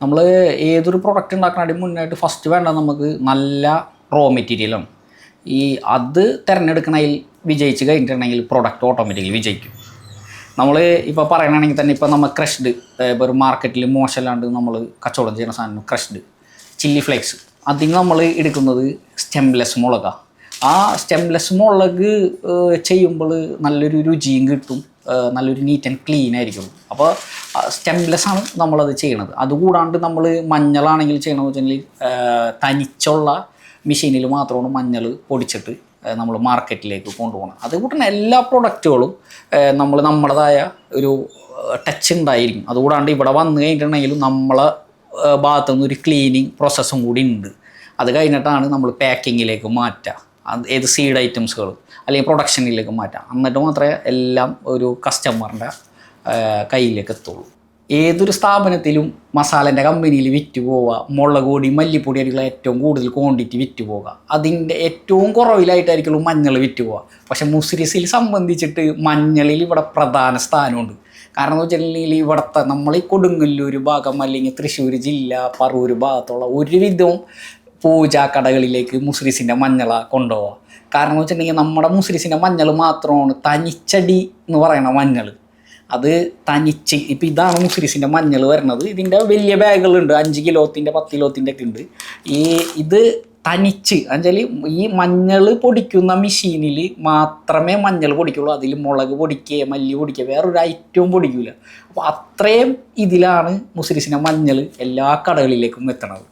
നമ്മൾ ഏതൊരു പ്രൊഡക്റ്റ് ഉണ്ടാക്കുന്നതിന് മുന്നായിട്ട് ഫസ്റ്റ് വേണ്ടത് നമുക്ക് നല്ല റോ മെറ്റീരിയലാണ്. അത് തിരഞ്ഞെടുക്കണതിൽ വിജയിച്ച് കഴിഞ്ഞിട്ടുണ്ടെങ്കിൽ പ്രൊഡക്റ്റ് ഓട്ടോമാറ്റിക്കലി വിജയിക്കും. നമ്മൾ ഇപ്പോൾ പറയണമെങ്കിൽ തന്നെ ഇപ്പോൾ നമ്മൾ ക്രഷ്ഡ്, ഇപ്പോൾ ഒരു മാർക്കറ്റിൽ മോശമല്ലാണ്ട് നമ്മൾ കച്ചവടം ചെയ്യുന്ന സാധനം ക്രഷ്ഡ് ചില്ലി ഫ്ലേക്സ്, അതിന് നമ്മൾ എടുക്കുന്നത് സ്റ്റെംലെസ് മുളകാണ്. ആ സ്റ്റെംലെസ് മുളക് ചെയ്യുമ്പോൾ നല്ലൊരു രുചിയും കിട്ടും, നല്ലൊരു നീറ്റ് ആൻഡ് ക്ലീൻ ആയിരിക്കും. അപ്പോൾ സ്റ്റെംലെസ് ആണ് നമ്മളത് ചെയ്യണത്. അതുകൂടാണ്ട് നമ്മൾ മഞ്ഞളാണെങ്കിൽ ചെയ്യണമെന്ന് വെച്ചിട്ടുണ്ടെങ്കിൽ തനിച്ചുള്ള മെഷീനിൽ മാത്രമാണ് മഞ്ഞൾ പൊടിച്ചിട്ട് നമ്മൾ മാർക്കറ്റിലേക്ക് കൊണ്ടുപോകണം. അതുകൂടാണ്ട് എല്ലാ പ്രൊഡക്റ്റുകളും നമ്മൾ നമ്മുടേതായ ഒരു ടച്ച് ഉണ്ടായിരിക്കും. അതുകൂടാണ്ട് ഇവിടെ വന്നു കഴിഞ്ഞിട്ടുണ്ടെങ്കിലും നമ്മളെ ഭാഗത്തുനിന്ന് ഒരു ക്ലീനിങ് പ്രോസസ്സും കൂടി ഉണ്ട്. അത് കഴിഞ്ഞിട്ടാണ് നമ്മൾ പാക്കിങ്ങിലേക്ക് മാറ്റുക, ഏത് സീഡ് ഐറ്റംസുകൾ അല്ലെങ്കിൽ പ്രൊഡക്ഷനിലേക്ക് മാറ്റാം. എന്നിട്ട് മാത്രമേ എല്ലാം ഒരു കസ്റ്റമറിൻ്റെ കയ്യിലേക്ക് എത്തുള്ളൂ. ഏതൊരു സ്ഥാപനത്തിലും മസാലേൻ്റെ കമ്പനിയിൽ വിറ്റ് പോവുക, മുളക് പൊടി മല്ലിപ്പൊടി ആയിരിക്കും ഏറ്റവും കൂടുതൽ ക്വാണ്ടിറ്റി വിറ്റ് പോവുക, അതിൻ്റെ ഏറ്റവും കുറവിലായിട്ടായിരിക്കുള്ളൂ മഞ്ഞൾ വിറ്റ് പോവുക. പക്ഷേ മുസ്രിസിൽ സംബന്ധിച്ചിട്ട് മഞ്ഞളിൽ ഇവിടെ പ്രധാന സ്ഥാനമുണ്ട്. കാരണം എന്ന് വെച്ചിട്ടുണ്ടെങ്കിൽ ഇവിടുത്തെ നമ്മൾ ഈ കൊടുങ്ങല്ലൂർ ഭാഗം അല്ലെങ്കിൽ തൃശ്ശൂർ ജില്ല പറവൂർ ഭാഗത്തുള്ള ഒരുവിധവും പൂജാ കടകളിലേക്ക് മുസ്രിസിൻ്റെ മഞ്ഞളാണ് കൊണ്ടുപോവുക. കാരണം എന്ന് വെച്ചിട്ടുണ്ടെങ്കിൽ നമ്മുടെ മുസ്രിസിൻ്റെ മഞ്ഞൾ മാത്രമാണ് തനിച്ചടി എന്ന് പറയുന്ന മഞ്ഞൾ. അത് തനിച്ച് ഇപ്പം ഇതാണ് മുസ്രിസിൻ്റെ മഞ്ഞൾ വരുന്നത്. ഇതിൻ്റെ വലിയ ബാഗുകളുണ്ട്, 5 കിലോത്തിൻ്റെ 10 കിലോത്തിൻ്റെ ഒക്കെ ഉണ്ട്. ഇത് തനിച്ച് എന്നുവെച്ചാൽ ഈ മഞ്ഞൾ പൊടിക്കുന്ന മെഷീനിൽ മാത്രമേ മഞ്ഞൾ പൊടിക്കുള്ളൂ. അതിൽ മുളക് പൊടിക്കുക മല്ലി പൊടിക്കുക വേറൊരു ഐറ്റവും പൊടിക്കില്ല. അപ്പോൾ അത്രയും ഇതിലാണ് മുസ്രിസിൻ്റെ മഞ്ഞൾ എല്ലാ കടകളിലേക്കും എത്തണത്.